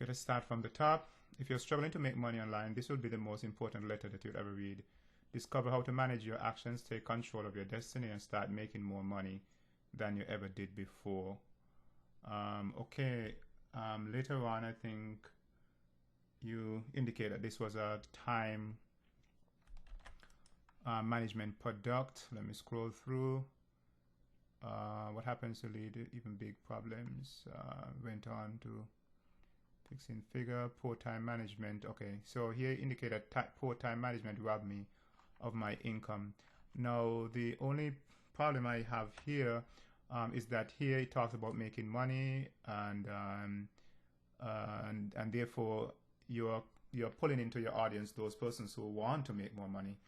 Okay, let's start from the top. If you're struggling to make money online, this will be the most important letter that you'll ever read. Discover how to manage your actions, take control of your destiny, and start making more money than you ever did before. Later on, I think you indicate that this was a time management product. Let me scroll through. What happens to lead even big problems? Went on to fixing figure, poor time management. Okay, so here indicate that poor time management robbed me of my income. Now, the only problem I have here is that here it talks about making money, and therefore you're pulling into your audience those persons who want to make more money.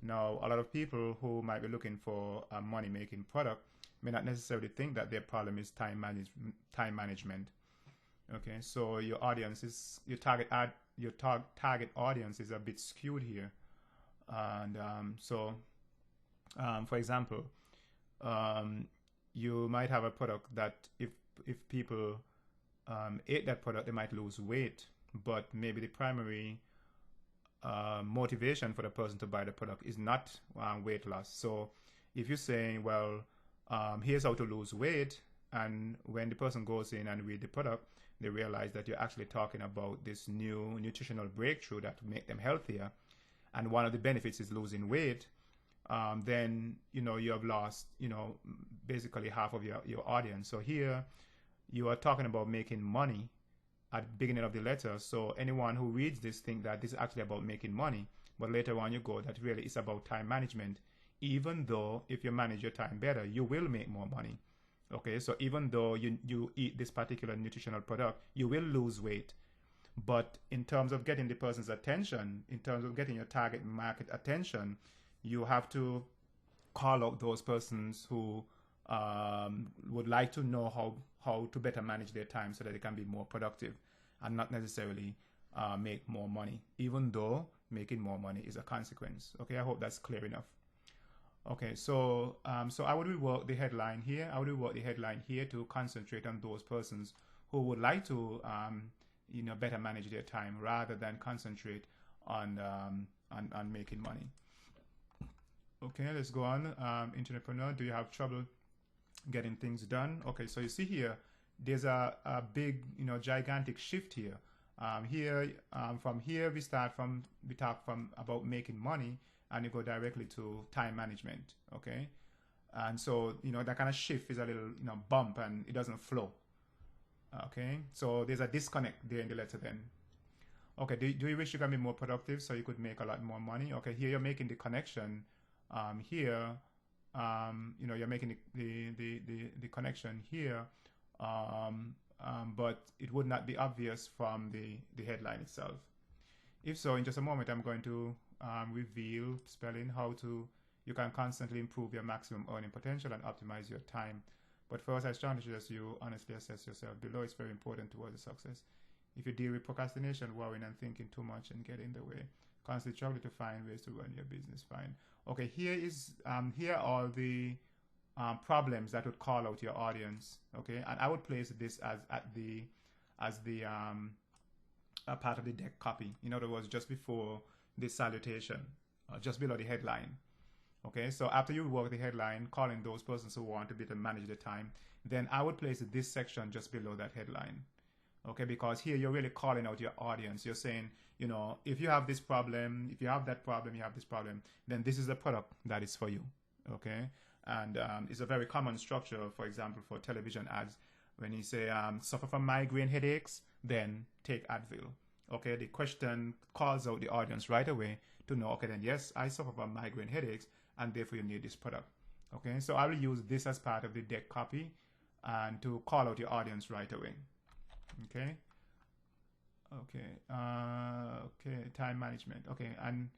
Now, a lot of people who might be looking for a money-making product may not necessarily think that their problem is time management. Okay, so your audience is your target audience is a bit skewed here, and for example, you might have a product that if people ate that product, they might lose weight, but maybe the primary motivation for the person to buy the product is not weight loss. So if you're saying, well, here's how to lose weight, and when the person goes in and read the product, they realize that you're actually talking about this new nutritional breakthrough that will make them healthier, and one of the benefits is losing weight, then you have lost basically half of your audience. So here you are talking about making money at the beginning of the letter, so anyone who reads this think that this is actually about making money, but later on you go that really it's about time management, even though if you manage your time better, you will make more money. Okay, so even though you eat this particular nutritional product, you will lose weight, but in terms of getting the person's attention, in terms of getting your target market attention, you have to call out those persons who would like to know how to better manage their time so that they can be more productive and not necessarily make more money, even though making more money is a consequence. Okay, I hope that's clear enough. Okay, so I would rework the headline here. I would rework the headline here to concentrate on those persons who would like to better manage their time rather than concentrate on making money. Okay, let's go on. Entrepreneur, do you have trouble getting things done? Okay, so you see here, there's a big, gigantic shift here. From here we talk about making money, and you go directly to time management. Okay, and so that kind of shift is a little bump, and it doesn't flow. Okay, so there's a disconnect there in the letter then. Okay, do you wish you can be more productive so you could make a lot more money? Okay, here you're making the connection. Here, you're making the connection here, but it would not be obvious from the headline itself. If so, in just a moment, I'm going to reveal spelling how you can constantly improve your maximum earning potential and optimize your time. But first, I strongly suggest you honestly assess yourself. Below, it's very important towards the success. If you deal with procrastination, worrying, and thinking too much and get in the way, constantly struggling to find ways to run your business fine. Okay, here are the problems that would call out your audience. Okay, and I would place this as the part of the deck copy. In other words, just before the salutation, just below the headline. Okay, so after you work the headline, calling those persons who want to better manage the time, then I would place this section just below that headline. Okay, because here you're really calling out your audience. You're saying, if you have this problem, if you have that problem, you have this problem, then this is the product that is for you. Okay, and it's a very common structure, for example, for television ads. When you say, suffer from migraine headaches, then take Advil. Okay, the question calls out the audience right away to know, okay, then yes, I suffer from migraine headaches, and therefore you need this product. Okay, so I will use this as part of the deck copy and to call out your audience right away. Okay. Time management. Okay, and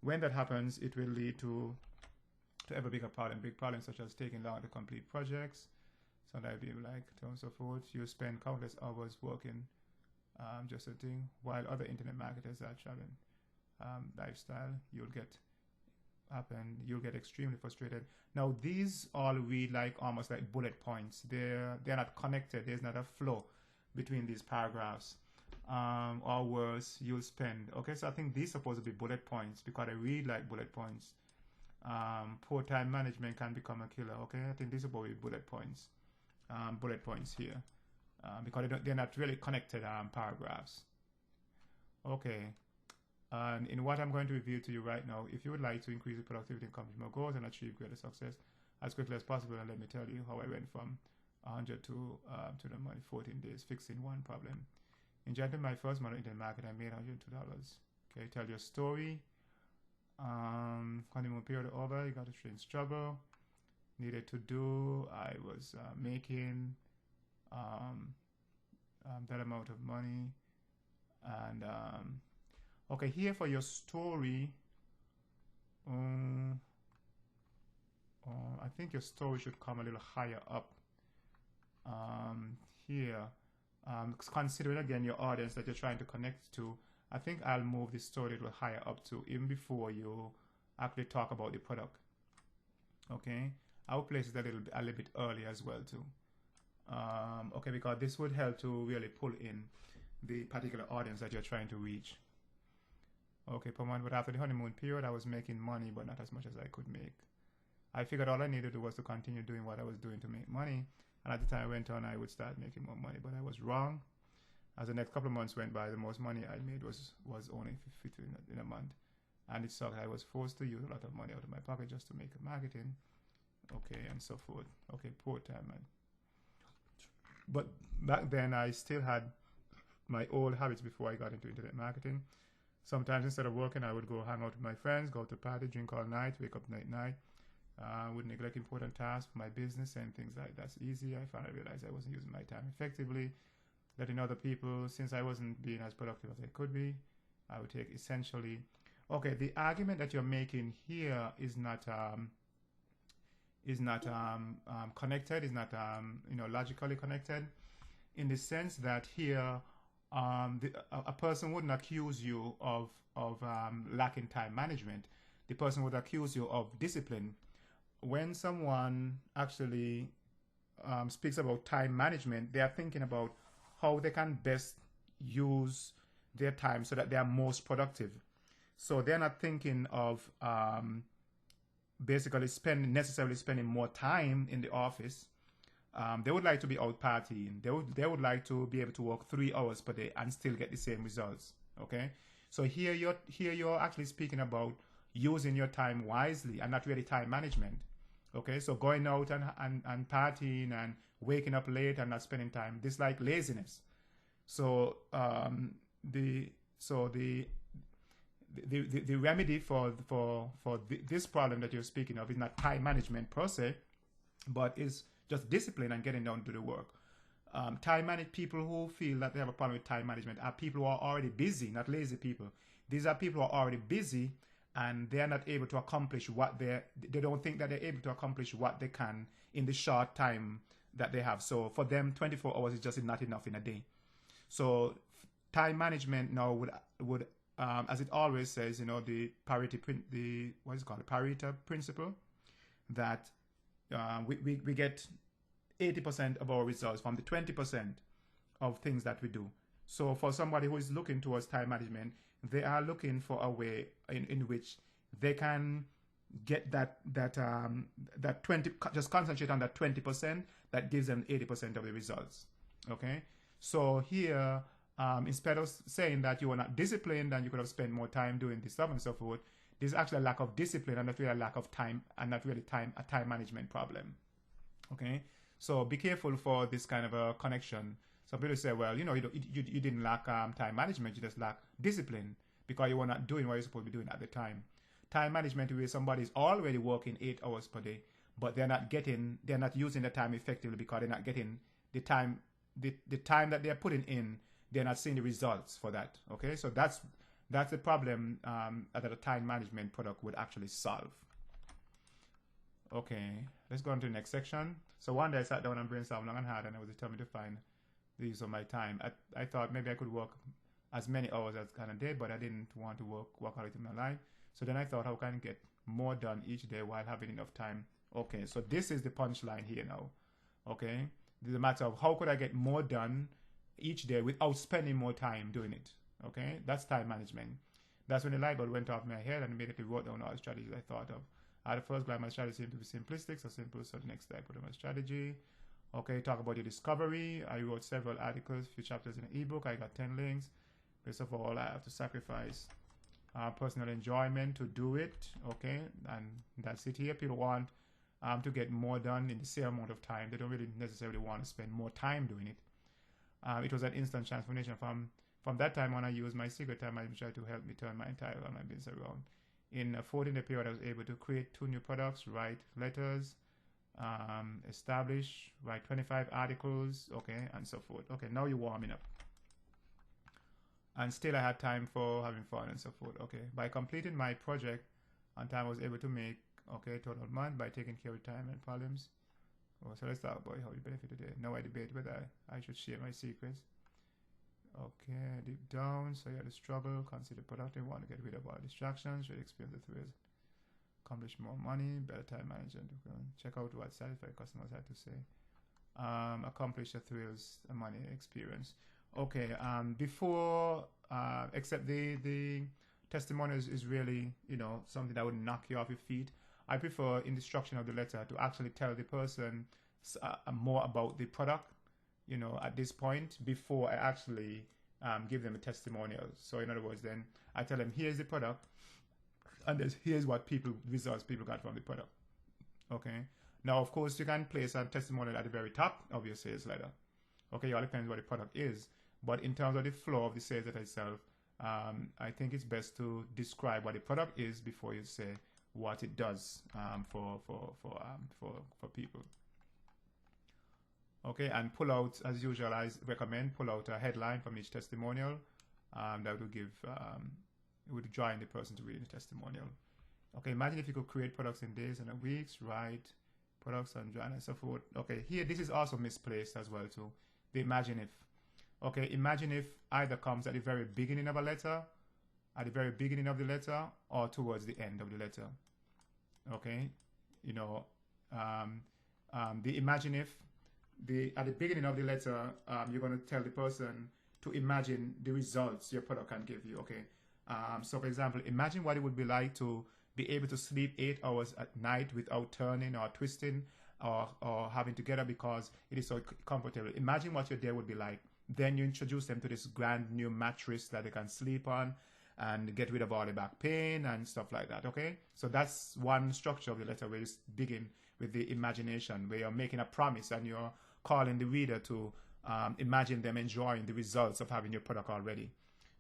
when that happens, it will lead to ever bigger problem. Big problems such as taking long to complete projects. So that will be like so forth. You spend countless hours working just a thing, while other internet marketers are traveling lifestyle. You'll get extremely frustrated. Now these all read like almost like bullet points. They're not connected. There's not a flow between these paragraphs. or worse, you'll spend. Okay, so I think these are supposed to be bullet points because I really like bullet points. Poor time management can become a killer. Okay, I think these are probably bullet points. Bullet points here because they're not really connected paragraphs. Okay, and in what I'm going to reveal to you right now, if you would like to increase your productivity and accomplish more goals and achieve greater success as quickly as possible, and let me tell you how I went from 100 to the money 14 days fixing one problem. In January, my first month in the market, I made $102. Okay, tell your story. Honeymoon period over. You got a strange struggle. Needed to do. I was making that amount of money, and okay, here for your story. I think your story should come a little higher up. Here, considering again your audience that you're trying to connect to, I think I'll move the story a little higher up too, even before you actually talk about the product. Okay, I'll place it a little bit early as well too. Okay, because this would help to really pull in the particular audience that you're trying to reach. Okay, per month, but after the honeymoon period, I was making money, but not as much as I could make. I figured all I needed to do was to continue doing what I was doing to make money, and at the time I went on, I would start making more money, but I was wrong. As the next couple of months went by, the most money I made was only $50 in a month, and it sucked. I was forced to use a lot of money out of my pocket just to make marketing, okay, and so forth. Okay, poor time, man. But back then, I still had my old habits before I got into internet marketing. Sometimes instead of working, I would go hang out with my friends, go to party, drink all night, wake up late night. Would neglect important tasks for my business and things like that's easy. I finally realized I wasn't using my time effectively. Letting other people, since I wasn't being as productive as I could be, I would take essentially. Okay, the argument that you're making here is not connected, is not logically connected, in the sense that here a person wouldn't accuse you of lacking time management. The person would accuse you of discipline. When someone actually speaks about time management, they are thinking about how they can best use their time so that they are most productive. So they're not thinking of basically necessarily spending more time in the office. They would like to be out partying. They would like to be able to work 3 hours per day and still get the same results. Okay, so here you're actually speaking about using your time wisely and not really time management. Okay, so going out and partying and waking up late and not spending time, this is like laziness. So the remedy for this problem that you're speaking of is not time management per se, but is just discipline and getting down to the work. People who feel that they have a problem with time management are people who are already busy, not lazy people. These are people who are already busy and they are not able to accomplish they don't think that they're able to accomplish what they can in the short time that they have. So for them, 24 hours is just not enough in a day. So time management now would as it always says, the Pareto principle, that we get 80% of our results from the 20% of things that we do. So for somebody who is looking towards time management, they are looking for a way in which they can get that 20, just concentrate on that 20% that gives them 80% of the results. Okay, so here instead of saying that you were not disciplined and you could have spent more time doing this stuff and so forth, there's actually a lack of discipline and not really a lack of time and not really a time management problem. Okay, so be careful for this kind of a connection. Some people say, well, you didn't lack time management, you just lack discipline because you were not doing what you're supposed to be doing at the time. Time management, where somebody is already working 8 hours per day, but they're not using the time effectively because they're not getting the time that they're putting in. They're not seeing the results for that. Okay, so that's the problem that a time management product would actually solve. Okay, let's go on to the next section. So one day I sat down and brainstormed long and hard, and I was determined to find the use of my time. I thought maybe I could work as many hours as I did, but I didn't want to work out in my life. So then I thought, how can I get more done each day while having enough time? Okay, so this is the punchline here now. Okay, this is a matter of how could I get more done each day without spending more time doing it. Okay, that's time management. That's when the light bulb went off my head and immediately wrote down all the strategies I thought of. At the first glance, my strategy seemed to be simplistic, so simple. So the next day, I put in my strategy. Okay, talk about your discovery. I wrote several articles, few chapters in an ebook. I got 10 links. First of all, I have to sacrifice personal enjoyment to do it. Okay, and that's it here. People want to get more done in the same amount of time. They don't really necessarily want to spend more time doing it. It was an instant transformation. From that time on, I used my secret time management to help me turn my entire online business around. In a 14-day period, I was able to create 2 new products, write letters, establish, write 25 articles, okay, and so forth. Okay, now you're warming up. And still I had time for having fun and so forth. Okay, by completing my project on time, I was able to make, okay, total month by taking care of time and problems. Oh, so let's talk about how you benefit today. Now I debate whether I should share my secrets. Okay, deep down, so you had a struggle, consider productive, want to get rid of all distractions, should experience the thrills, accomplish more money, better time management, check out what satisfied customers had to say, accomplish the thrills, the money experience. Okay, before, except the testimonials is really, you know, something that would knock you off your feet. I prefer in the structure of the letter to actually tell the person more about the product, you know, at this point before I actually give them a testimonial. So in other words, then I tell them, here's the product, and here's what results people got from the product. Okay. Now, of course, you can place a testimonial at the very top of your sales letter. Okay, it all depends what the product is. But in terms of the flow of the sales letter itself, I think it's best to describe what the product is before you say what it does for people. Okay, and pull out, as usual, I recommend pull out a headline from each testimonial that would give, it would join the person to read the testimonial. Okay, imagine if you could create products in days and weeks, write products and join and so forth. Okay, here, this is also misplaced as well too. The imagine if. Okay, imagine if either comes at the very beginning of a letter, at the very beginning of the letter, or towards the end of the letter. Okay, you know, the imagine if, at the beginning of the letter, you're going to tell the person to imagine the results your product can give you. Okay, so for example, imagine what it would be like to be able to sleep 8 hours at night without turning or twisting or having to get up because it is so comfortable. Imagine what your day would be like. Then you introduce them to this grand new mattress that they can sleep on and get rid of all the back pain and stuff like that. Okay, so that's one structure of the letter where you begin with the imagination, where you're making a promise and you're calling the reader to imagine them enjoying the results of having your product already.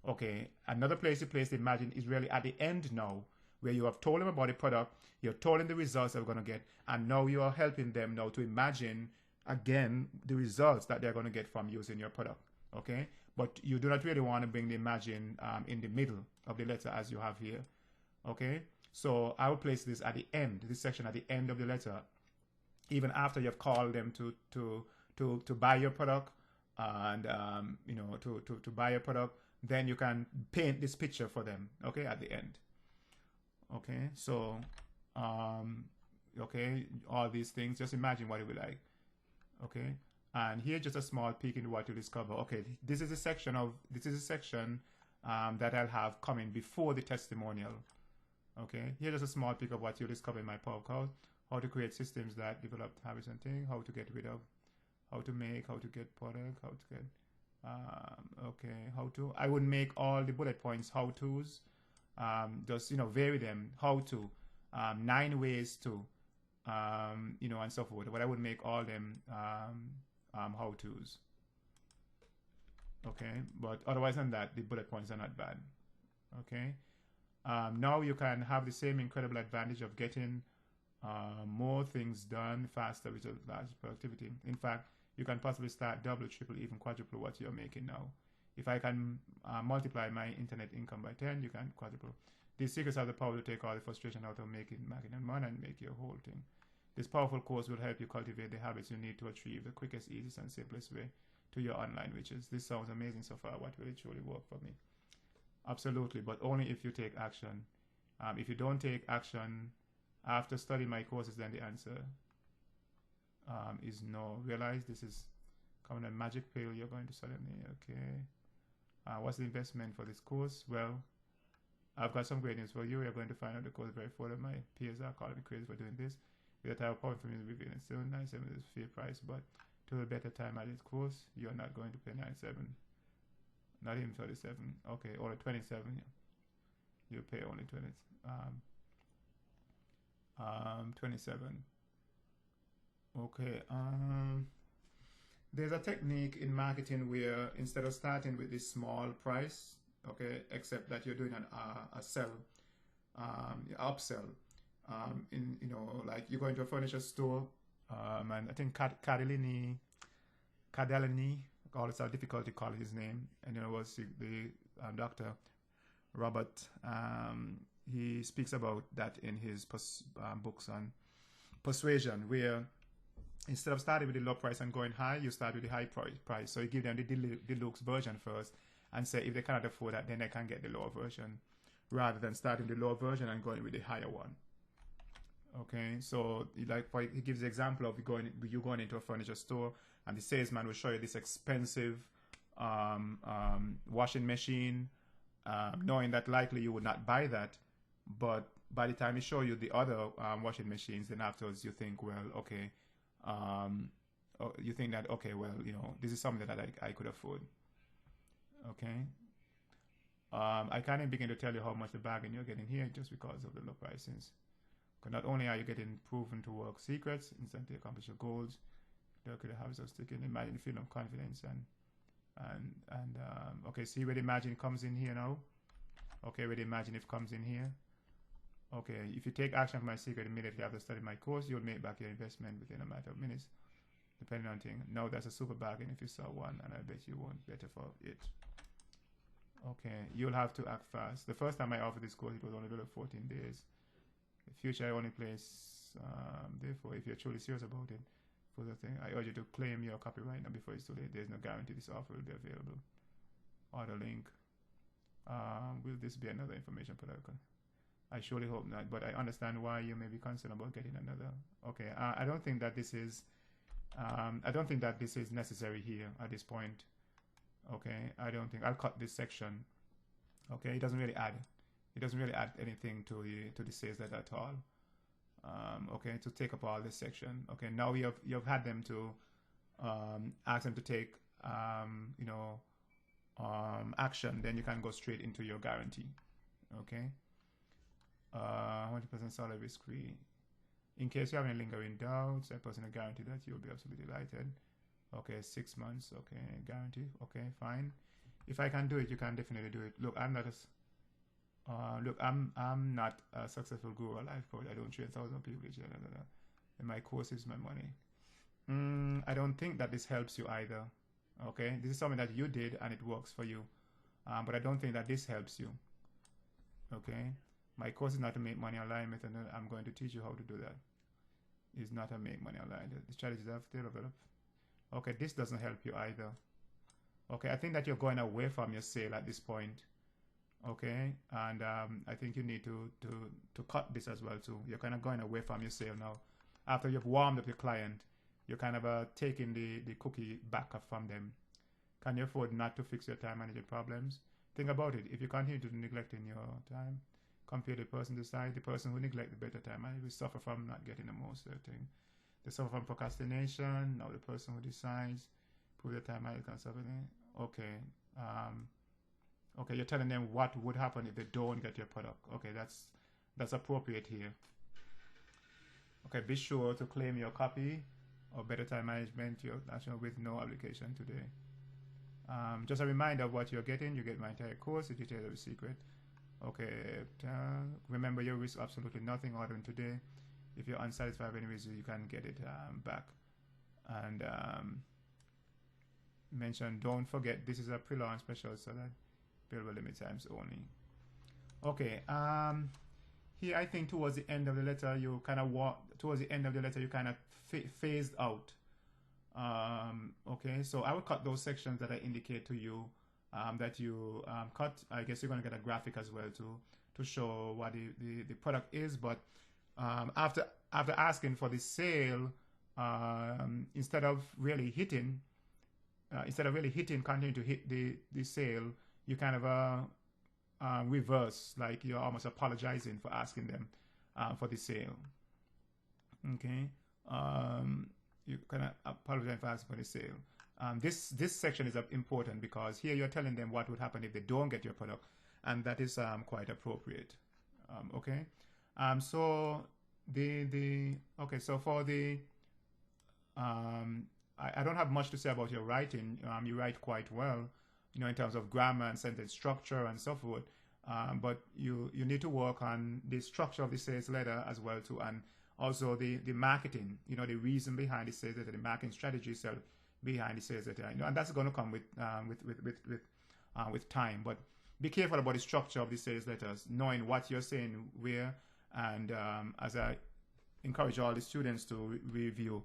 Okay, another place to place the imagine is really at the end now, where you have told them about the product, you're told them the results they're going to get, and now you are helping them now to imagine again the results that they're going to get from using your product. Okay, but you do not really want to bring the imagine in the middle of the letter as you have here. Okay, so I will place this at the end, this section at the end of the letter, even after you've called them to buy your product and you know, to buy your product. Then you can paint this picture for them. Okay, at the end. Okay, so okay, all these things, just imagine what it would be like. Okay, and here just a small peek into what you discover. Okay, this is a section that I'll have coming before the testimonial. Okay, here's just a small peek of what you discover in my PowerCode: how to create systems that develop habits and things, how to get rid of, how to make, how to get product, how to get okay, how to, I would make all the bullet points how to's, just, you know, vary them, how to, 9 ways to, you know, and so forth. But I would make all them how to's. Okay, but otherwise than that, the bullet points are not bad. Okay, now you can have the same incredible advantage of getting more things done faster with large productivity. In fact, you can possibly start double, triple, even quadruple what you're making now. If I can multiply my internet income by 10, you can quadruple. These secrets have the power to take all the frustration out of making money and make your whole thing. This powerful course will help you cultivate the habits you need to achieve the quickest, easiest, and simplest way to your online riches. This sounds amazing so far. What will it truly work for me? Absolutely, but only if you take action. If you don't take action after studying my courses, then the answer is no. Realize this is Come on, magic pill, you're going to suddenly, okay. What's the investment for this course? Well, I've got some great news for you. You're going to find out the course very full of my peers are calling me crazy for doing this. With a type of point for me to reveal it. Still 97 is fair price, but to a better time at this course, you're not going to pay 97. Not even 37. Okay, or 27. You pay only 27. Okay. There's a technique in marketing where instead of starting with this small price, okay, except that you're doing a sell, upsell. Like you go into a furniture store, and I think Cadellini, all it's a difficulty calling his name, and was the Dr. Robert. He speaks about that in his books on persuasion, where instead of starting with the low price and going high, you start with the high price. So you give them the deluxe version first, and say if they cannot afford that, then they can get the lower version, rather than starting the lower version and going with the higher one. Okay, so he gives the example of you going into a furniture store, and the salesman will show you this expensive washing machine, knowing that likely you would not buy that, but by the time he show you the other washing machines, then afterwards you think, well, okay, you think that, okay, well, this is something that I could afford. Okay. I can't even begin to tell you how much the bargain you're getting here just because of the low prices. Because not only are you getting proven to work secrets, instantly accomplish your goals, there could have some sticking, imagine the feeling of confidence and okay, see where the margin comes in here now. Okay, where the margin if comes in here. Okay, if you take action for my secret immediately after studying my course, you'll make back your investment within a matter of minutes, depending on thing. Now that's a super bargain if you saw one, and I bet you won't better for it. Okay, you'll have to act fast. The first time I offered this course, it was only available 14 days. The future I only place, therefore, if you're truly serious about it, for the thing, I urge you to claim your copyright now before it's too late. There's no guarantee this offer will be available. Order link. Will this be another information product? I surely hope not, but I understand why you may be concerned about getting another. Okay, I don't think that this is, necessary here at this point. Okay, I don't think I'll cut this section. Okay, it doesn't really add anything to the sales letter at all. Okay, to take up all this section. Okay, now you've had them to ask them to take action. Then you can go straight into your guarantee. Okay. 100% solid risk free. In case you have any lingering doubts, I personally guarantee that you'll be absolutely delighted. Okay, 6 months. Okay, guarantee. Okay, fine. If I can do it, you can definitely do it. Look, I'm not a successful guru or life coach. I don't train 1,000 people each year. And my course is my money. I don't think that this helps you either. Okay, this is something that you did and it works for you, but I don't think that this helps you. Okay. My course is not to make money online method, and I'm going to teach you how to do that. It's not a make money online. The strategies I've developed. Okay, this doesn't help you either. Okay, I think that you're going away from your sale at this point. Okay, and I think you need to cut this as well too. You're kind of going away from your sale now. After you've warmed up your client, you're kind of taking the cookie back from them. Can you afford not to fix your time management problems? Think about it. If you continue to neglect in your time, compare the person decide. The person who neglect the better time management will suffer from not getting the most thing. They suffer from procrastination. Now the person who decides prove the time management can suffer. Okay. Okay, you're telling them what would happen if they don't get your product. Okay, that's appropriate here. Okay, be sure to claim your copy of Better Time Management, your national with no obligation today. Just a reminder of what you're getting. You get my entire course, the details of the secret. Okay, remember your risk absolutely nothing ordering today. If you're unsatisfied with any reason, you can get it back. And mention, don't forget, this is a pre-launch special, so that available limit times only. Okay, here I think towards the end of the letter, you kind of phased out. Okay, so I will cut those sections that I indicate to you that you cut. I guess you're going to get a graphic as well to show what the product is. But after asking for the sale, instead of really hitting, instead of really continue to hit the sale, you kind of reverse, like you're almost apologizing for asking them for the sale. Okay, you kind of apologize for asking for the sale. This section is important because here you're telling them what would happen if they don't get your product, and that is quite appropriate. Okay, so so for the I don't have much to say about your writing. You write quite well, in terms of grammar and sentence structure and so forth. But you need to work on the structure of the sales letter as well too, and also the marketing. The reason behind the sales letter, the marketing strategy itself behind the sales letter. And that's going to come with time. But be careful about the structure of the sales letters, knowing what you're saying where, and as I encourage all the students to review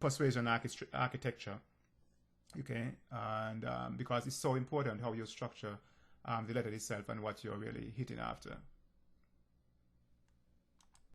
persuasion architecture, okay, and because it's so important how you structure the letter itself and what you're really hitting after.